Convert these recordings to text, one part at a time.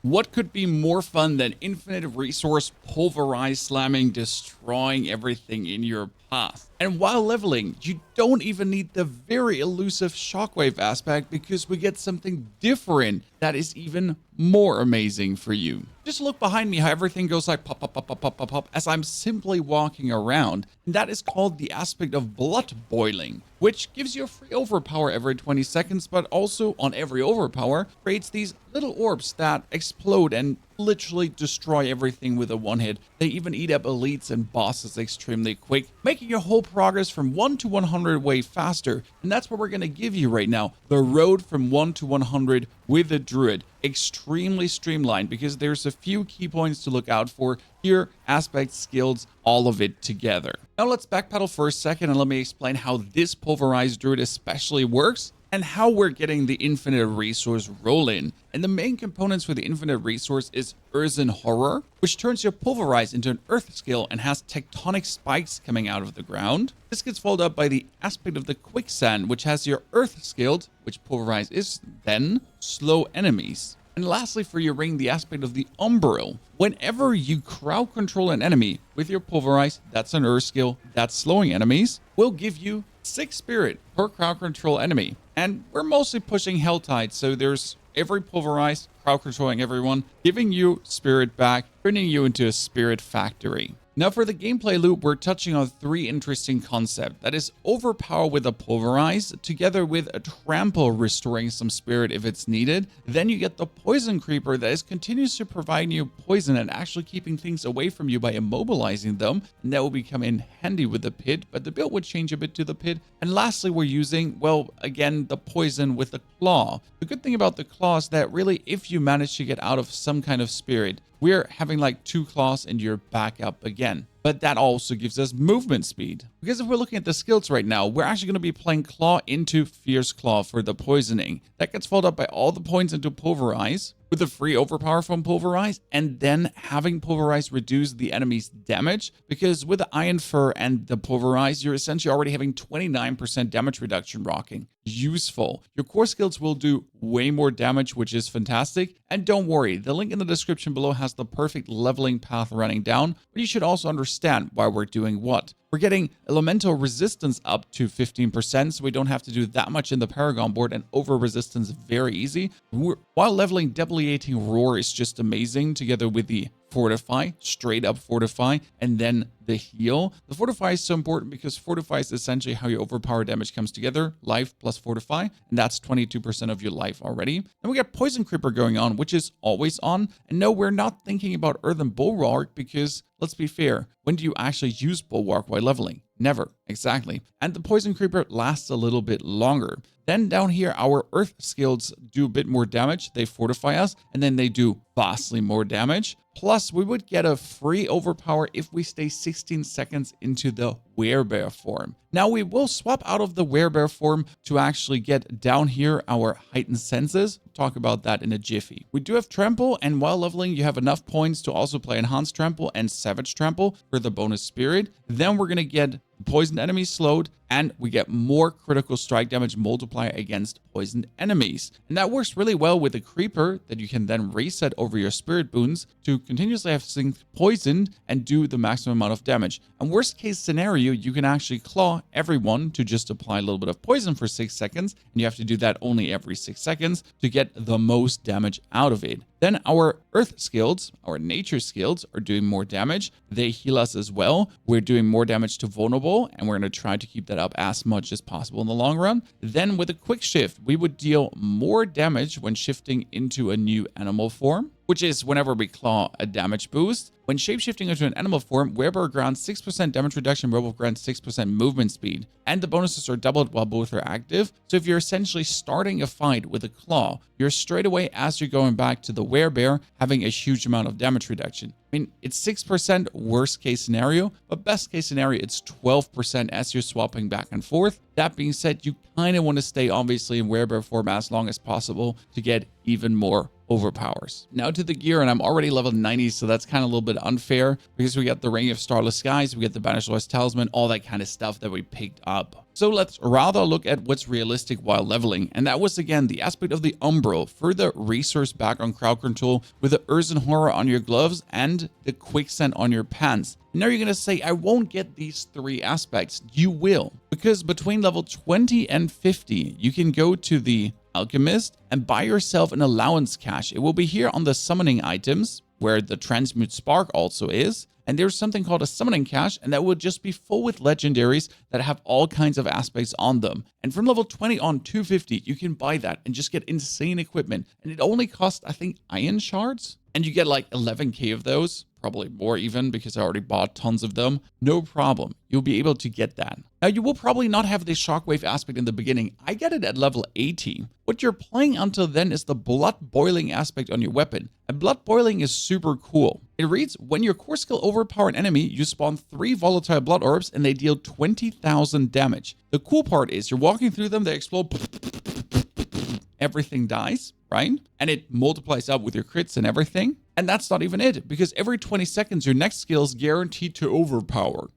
What could be more fun than infinite resource pulverize slamming, destroying everything in your path? And while leveling, you don't even need the very elusive Shockwave aspect because we get something different that is even more amazing for you. Just look behind me how everything goes like pop, pop, pop, pop, pop, pop, pop as I'm simply walking around. And that is called the aspect of blood boiling, which gives you a free overpower every 20 seconds, but also on every overpower creates these little orbs that explode and literally destroy everything with a one hit. They even eat up elites and bosses extremely quick, making your whole progress from 1 to 100 way faster. And that's what we're going to give you right now. The road from 1 to 100 with the Druid. Extremely streamlined because there's a few key points to look out for here, aspects, skills, all of it together. Now let's backpedal for a second and let me explain how this pulverized Druid especially works and how we're getting the infinite resource roll in. And the main components for the infinite resource is Earthen Horror, which turns your Pulverize into an earth skill and has tectonic spikes coming out of the ground. This gets followed up by the aspect of the Quicksand, which has your earth skilled, which Pulverize is, then slow enemies. And lastly, for your ring, the aspect of the Umbral. Whenever you crowd control an enemy with your Pulverize, that's an earth skill, that's slowing enemies, will give you 6 spirit per crowd control enemy. And we're mostly pushing Helltide, so there's every Pulverize, crowd controlling everyone, giving you spirit back, turning you into a spirit factory. Now for the gameplay loop, we're touching on 3 interesting concepts. That is overpower with a Pulverize, together with a trample restoring some spirit if it's needed. Then you get the poison creeper that is continuously providing you poison and actually keeping things away from you by immobilizing them. And that will become in handy with the pit, but the build would change a bit to the pit. And lastly, we're using, well, again, the poison with the claw. The good thing about the claw is that really, if you manage to get out of some kind of spirit, we're having like 2 claws and you're back up again. But that also gives us movement speed. Because if we're looking at the skills right now, we're actually going to be playing Claw into Fierce Claw for the poisoning. That gets followed up by all the points into Pulverize, with a free overpower from Pulverize, and then having Pulverize reduce the enemy's damage. Because with the Iron Fur and the Pulverize, you're essentially already having 29% damage reduction rocking. Useful. Your core skills will do way more damage, which is fantastic. And don't worry, the link in the description below has the perfect leveling path running down, but you should also understand why we're doing what. We're getting elemental resistance up to 15%, so we don't have to do that much in the Paragon board, and over resistance very easy. While leveling Debilitating Roar is just amazing, together with the Fortify, straight up Fortify, and then the heal. The Fortify is so important because Fortify is essentially how your overpower damage comes together, life plus Fortify, and that's 22% of your life already. Then we got Poison Creeper going on, which is always on. And no, we're not thinking about Earthen Bulwark because, let's be fair, when do you actually use Bulwark while leveling? Never, exactly. And the Poison Creeper lasts a little bit longer. Then down here, our Earth skills do a bit more damage. They fortify us, and then they do vastly more damage. Plus, we would get a free overpower if we stay 16 seconds into the Werebear form. Now, we will swap out of the Werebear form to actually get down here our heightened senses. We'll talk about that in a jiffy. We do have Trample, and while leveling, you have enough points to also play Enhanced Trample and Savage Trample for the bonus spirit. Then we're going to get poisoned enemies slowed, and we get more critical strike damage multiplier against poisoned enemies. And that works really well with the creeper that you can then reset over your spirit boons to continuously have things poisoned and do the maximum amount of damage. And worst case scenario, you can actually claw everyone to just apply a little bit of poison for 6 seconds, and you have to do that only every 6 seconds to get the most damage out of it. Then our earth skills, our nature skills, are doing more damage. They heal us as well. We're doing more damage to vulnerable, and we're going to try to keep that up as much as possible in the long run. Then with a quick shift, we would deal more damage when shifting into a new animal form, which is whenever we claw a damage boost. When shapeshifting into an animal form, Werebear grants 6% damage reduction, Werewolf grants 6% movement speed, and the bonuses are doubled while both are active. So if you're essentially starting a fight with a claw, you're straight away, as you're going back to the Werebear, having a huge amount of damage reduction. I mean, it's 6% worst case scenario, but best case scenario, it's 12% as you're swapping back and forth. That being said, you kind of want to stay obviously in Werebear form as long as possible to get even more overpowers. Now to the gear, and I'm already level 90, so that's kind of a little bit unfair because we got the Ring of Starless Skies, we get the Banished West Talisman, all that kind of stuff that we picked up. So let's rather look at what's realistic while leveling, and that was again the aspect of the Umbral, further resource back on crowd control with the Earthen Horror on your gloves and the Quicksand on your pants. Now you're gonna say, I won't get these 3 aspects. You will, because between level 20 and 50, you can go to the Alchemist and buy yourself an allowance cache. It will be here on the summoning items, where the Transmute Spark also is. And there's something called a summoning cache, and that will just be full with legendaries that have all kinds of aspects on them. And from level 20 on 250, you can buy that and just get insane equipment. And it only costs, I think, iron shards. And you get like 11k of those, probably more even, because I already bought tons of them. No problem. You'll be able to get that. Now, you will probably not have the Shockwave aspect in the beginning. I get it at level 80. What you're playing until then is the blood boiling aspect on your weapon. And blood boiling is super cool. It reads, when your core skill overpower an enemy, you spawn 3 volatile blood orbs and they deal 20,000 damage. The cool part is you're walking through them, they explode, everything dies, right? And it multiplies up with your crits and everything. And that's not even it, because every 20 seconds, your next skill is guaranteed to overpower.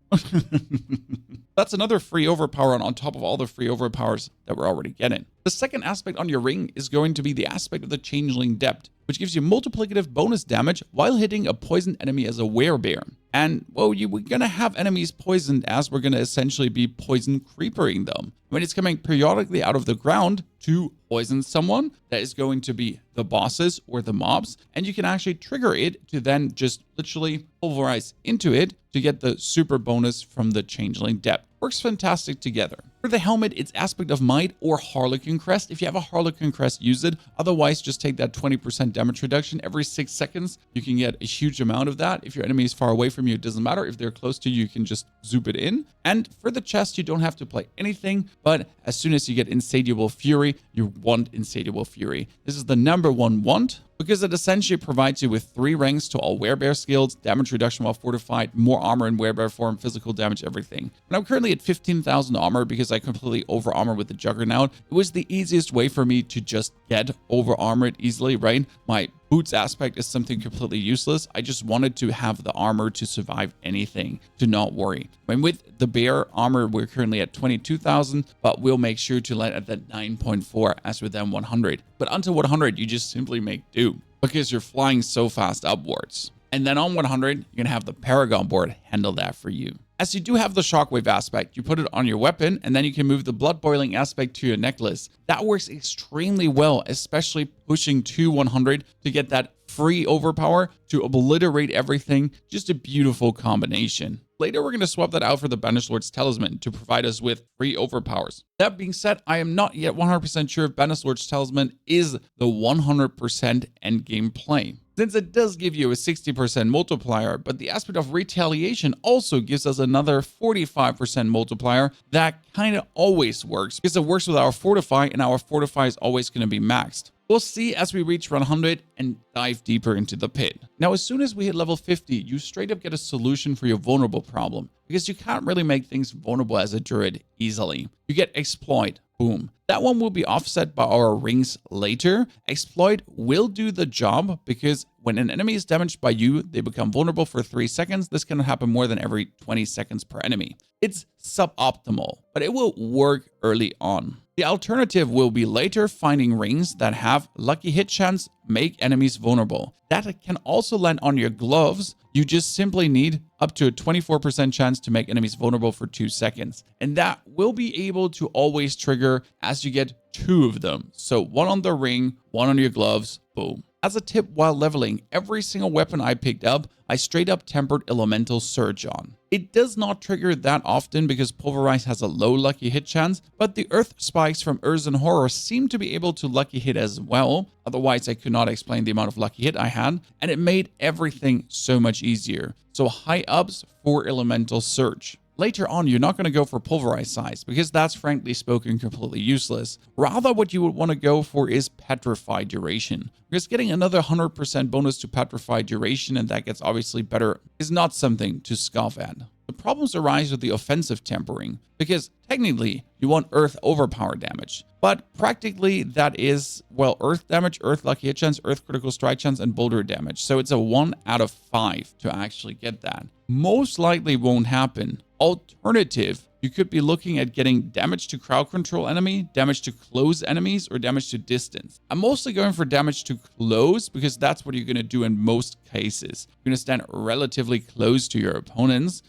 That's another free overpower on top of all the free overpowers that we're already getting. The second aspect on your ring is going to be the aspect of the Changeling Depth, which gives you multiplicative bonus damage while hitting a poisoned enemy as a werebear. And, well, we're going to have enemies poisoned as we're going to essentially be poison creepering them. When it's coming periodically out of the ground to poison someone, that is going to be the bosses or the mobs. And you can actually trigger it to then just literally pulverize into it to get the super bonus from the Changeling Depth. Works fantastic together. For the helmet, it's Aspect of Might or Harlequin Crest. If you have a Harlequin Crest, use it. Otherwise, just take that 20% damage reduction every 6 seconds. You can get a huge amount of that. If your enemy is far away from you, it doesn't matter. If they're close to you, you can just zoop it in. And for the chest, you don't have to play anything, but as soon as you get Insatiable Fury, you want Insatiable Fury. This is the number 1 want, because it essentially provides you with 3 ranks to all werebear skills, damage reduction while fortified, more armor in werebear form, physical damage, everything. And I'm currently at 15,000 armor because I completely over armor with the Juggernaut. It was the easiest way for me to just get over armored easily, right? My boots aspect is something completely useless. I just wanted to have the armor to survive anything, to not worry. And with the bear armor, we're currently at 22,000, but we'll make sure to land at that 9.4 as with them 100. But until 100, you just simply make do because you're flying so fast upwards. And then on 100, you're going to have the Paragon board handle that for you. As you do have the Shockwave aspect, you put it on your weapon, and then you can move the blood boiling aspect to your necklace. That works extremely well, especially pushing to 100 to get that free overpower to obliterate everything. Just a beautiful combination. Later, we're going to swap that out for the Banished Lord's Talisman to provide us with free overpowers. That being said, I am not yet 100% sure if Banished Lord's Talisman is the 100% endgame play, since it does give you a 60% multiplier, but the aspect of retaliation also gives us another 45% multiplier that kind of always works because it works with our fortify, and our fortify is always going to be maxed. We'll see as we reach 100 and dive deeper into the pit. Now, as soon as we hit level 50, you straight up get a solution for your vulnerable problem, because you can't really make things vulnerable as a druid easily. You get exploit. Boom. That one will be offset by our rings later. Exploit will do the job because when an enemy is damaged by you, they become vulnerable for 3 seconds. This can happen more than every 20 seconds per enemy. It's suboptimal, but it will work early on. The alternative will be later finding rings that have lucky hit chance make enemies vulnerable. That can also land on your gloves. You just simply need up to a 24% chance to make enemies vulnerable for 2 seconds. And that will be able to always trigger as you get 2 of them. So 1 on the ring, 1 on your gloves, boom. As a tip while leveling, every single weapon I picked up, I straight up tempered Elemental Surge on. It does not trigger that often because Pulverize has a low lucky hit chance, but the Earth Spikes from Earthen Horror seem to be able to lucky hit as well. Otherwise, I could not explain the amount of lucky hit I had, and it made everything so much easier. So high ups for Elemental Surge. Later on, you're not going to go for Pulverize size because that's frankly spoken completely useless. Rather, what you would want to go for is Petrify duration, because getting another 100% bonus to Petrify duration, and that gets obviously better, is not something to scoff at. The problems arise with the offensive tempering, because technically you want Earth overpower damage, but practically that is, well, Earth damage, Earth lucky hit chance, Earth critical strike chance, and boulder damage. So it's a 1 out of 5 to actually get that. Most likely won't happen. Alternative, you could be looking at getting damage to crowd control enemy, damage to close enemies, or damage to distance. I'm mostly going for damage to close because that's what you're going to do in most cases. You're going to stand relatively close to your opponents.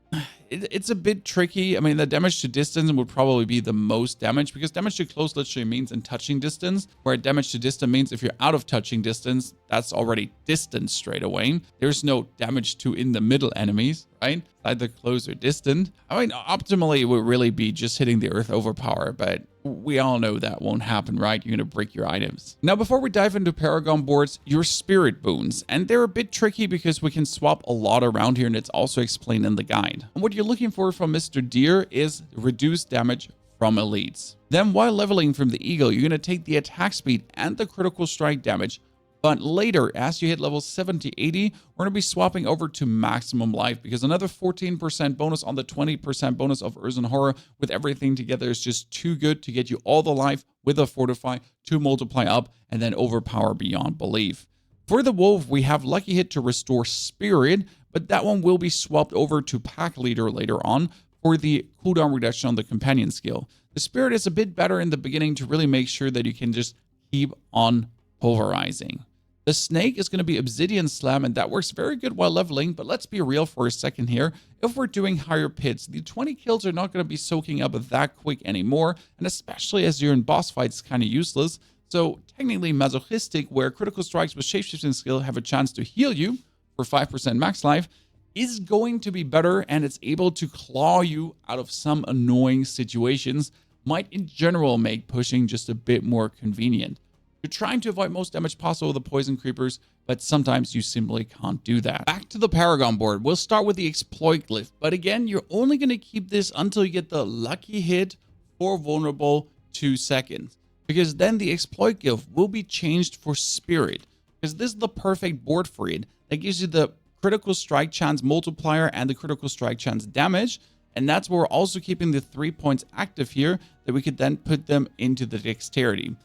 It's a bit tricky. I mean, the damage to distance would probably be the most damage because damage to close literally means in touching distance, where damage to distance means if you're out of touching distance, that's already distance straight away. There's no damage to in the middle enemies, right? Either close or distant. I mean, optimally, it would really be just hitting the earth overpower, but we all know that won't happen, right? You're going to break your items. Now, before we dive into Paragon boards, your spirit boons. And they're a bit tricky because we can swap a lot around here, and it's also explained in the guide. And what you're looking for from Mr. Deer is reduced damage from elites. Then while leveling from the Eagle, you're going to take the attack speed and the critical strike damage. But later, as you hit level 70, 80, we're going to be swapping over to maximum life because another 14% bonus on the 20% bonus of Urza and Horror with everything together is just too good to get you all the life with a Fortify to multiply up and then overpower beyond belief. For the Wolf, we have Lucky Hit to restore Spirit, but that one will be swapped over to Pack Leader later on for the cooldown reduction on the Companion skill. The Spirit is a bit better in the beginning to really make sure that you can just keep on pulverizing. The Snake is going to be Obsidian Slam, and that works very good while leveling, but let's be real for a second here. If we're doing higher pits, the 20 kills are not going to be soaking up that quick anymore, and especially as you're in boss fights, kind of useless. So technically masochistic, where critical strikes with shapeshifting skill have a chance to heal you for 5% max life, is going to be better, and it's able to claw you out of some annoying situations, might in general make pushing just a bit more convenient. You're trying to avoid most damage possible with the poison creepers, but sometimes you simply can't do that. Back to the Paragon board, we'll start with the exploit glyph, but again, you're only going to keep this until you get the lucky hit for vulnerable 2 seconds, because then the exploit glyph will be changed for spirit, because this is the perfect board for it. That gives you the critical strike chance multiplier and the critical strike chance damage, and that's where we're also keeping the 3 points active here that we could then put them into the dexterity.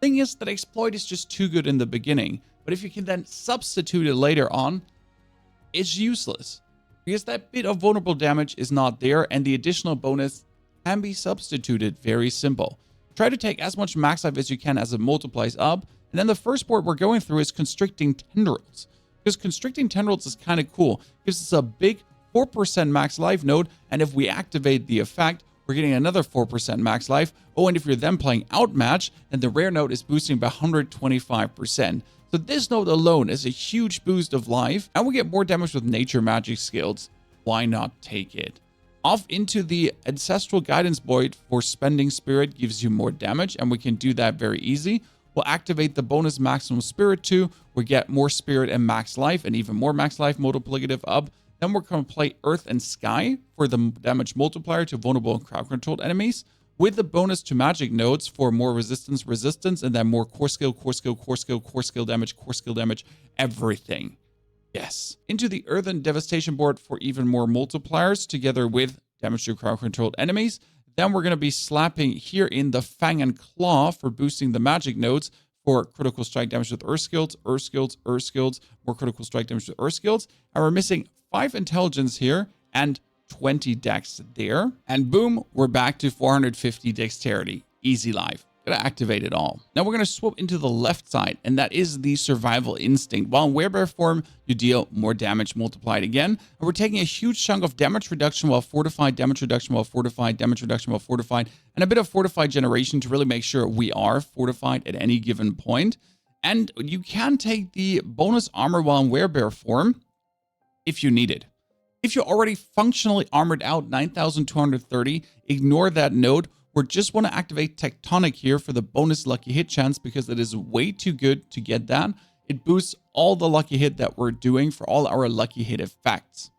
Thing is that exploit is just too good in the beginning, but if you can then substitute it later on, it's useless because that bit of vulnerable damage is not there, and the additional bonus can be substituted. Very simple. Try to take as much max life as you can as it multiplies up, and then the first board we're going through is Constricting Tendrils, because Constricting Tendrils is kind of cool because it's a big 4% max life node, and if we activate the effect, we're getting another 4% max life. Oh, and if you're then playing Outmatch, then the rare node is boosting by 125%. So this node alone is a huge boost of life, and we get more damage with nature magic skills. Why not take it? Off into the Ancestral Guidance Void for spending Spirit gives you more damage, and we can do that very easy. We'll activate the bonus Maximum Spirit 2. We get more Spirit and max life, and even more max life multiplicative up. Then we're going to play Earth and Sky for the damage multiplier to vulnerable and crowd-controlled enemies, with the bonus to magic nodes for more resistance, and then more core skill damage, everything. Yes. Into the Earth and Devastation board for even more multipliers, together with damage to crowd-controlled enemies. Then we're going to be slapping here in the Fang and Claw for boosting the magic nodes for critical strike damage with Earth skills, more critical strike damage with Earth skills. And we're missing 5 intelligence here and 20 dex there. And boom, we're back to 450 dexterity. Easy life. Gonna activate it all. Now we're gonna swap into the left side, and that is the survival instinct. While in werebear form, you deal more damage multiplied again. And we're taking a huge chunk of damage reduction while fortified, damage reduction while fortified, damage reduction while fortified, and a bit of fortified generation to really make sure we are fortified at any given point. And you can take the bonus armor while in werebear form if you need it. If you're already functionally armored out 9,230, ignore that node. We just want to activate Tectonic here for the bonus lucky hit chance because it is way too good to get that. It boosts all the lucky hit that we're doing for all our lucky hit effects.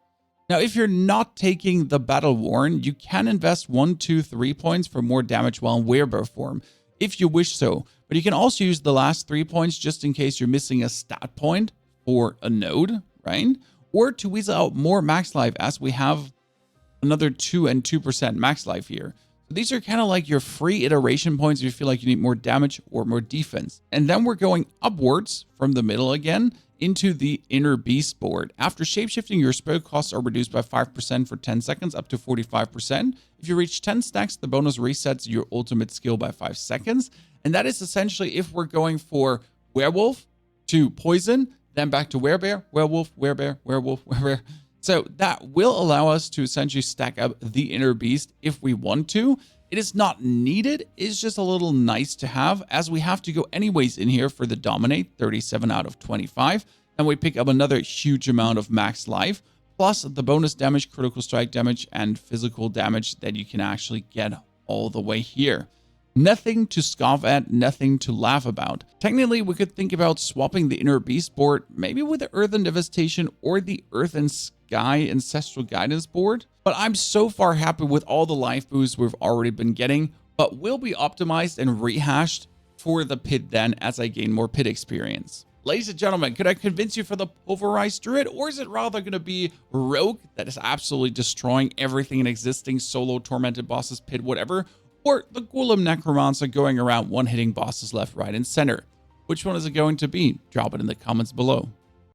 Now, if you're not taking the Battle Worn, you can invest 1, 2, 3 points for more damage while in werebear form, if you wish so. But you can also use the last 3 points just in case you're missing a stat point for a node, right? Or to weasel out more max life, as we have another 2 and 2% max life here. So these are kind of like your free iteration points if you feel like you need more damage or more defense. And then we're going upwards from the middle again into the Inner Beast board. After shapeshifting, your spell costs are reduced by 5% for 10 seconds, up to 45%. If you reach 10 stacks, the bonus resets your ultimate skill by 5 seconds. And that is essentially if we're going for werewolf to poison, then back to werebear, werewolf, werebear, werewolf, werebear. So that will allow us to essentially stack up the Inner Beast if we want to. It is not needed, it's just a little nice to have, as we have to go anyways in here for the Dominate, 37 out of 25, and we pick up another huge amount of max life, plus the bonus damage, critical strike damage, and physical damage that you can actually get all the way here. Nothing to scoff at, nothing to laugh about. Technically, we could think about swapping the Inner Beast board, maybe with the Earth and Devastation or the Earth and Sky Ancestral Guidance board. But I'm so far happy with all the life boosts we've already been getting, but will be optimized and rehashed for the pit then as I gain more pit experience. Ladies and gentlemen, could I convince you for the Pulverize Druid, or is it rather going to be Rogue that is absolutely destroying everything in existing solo tormented bosses, pit, whatever? Or the Golem Necromancer going around one-hitting bosses left, right, and center? Which one is it going to be? Drop it in the comments below.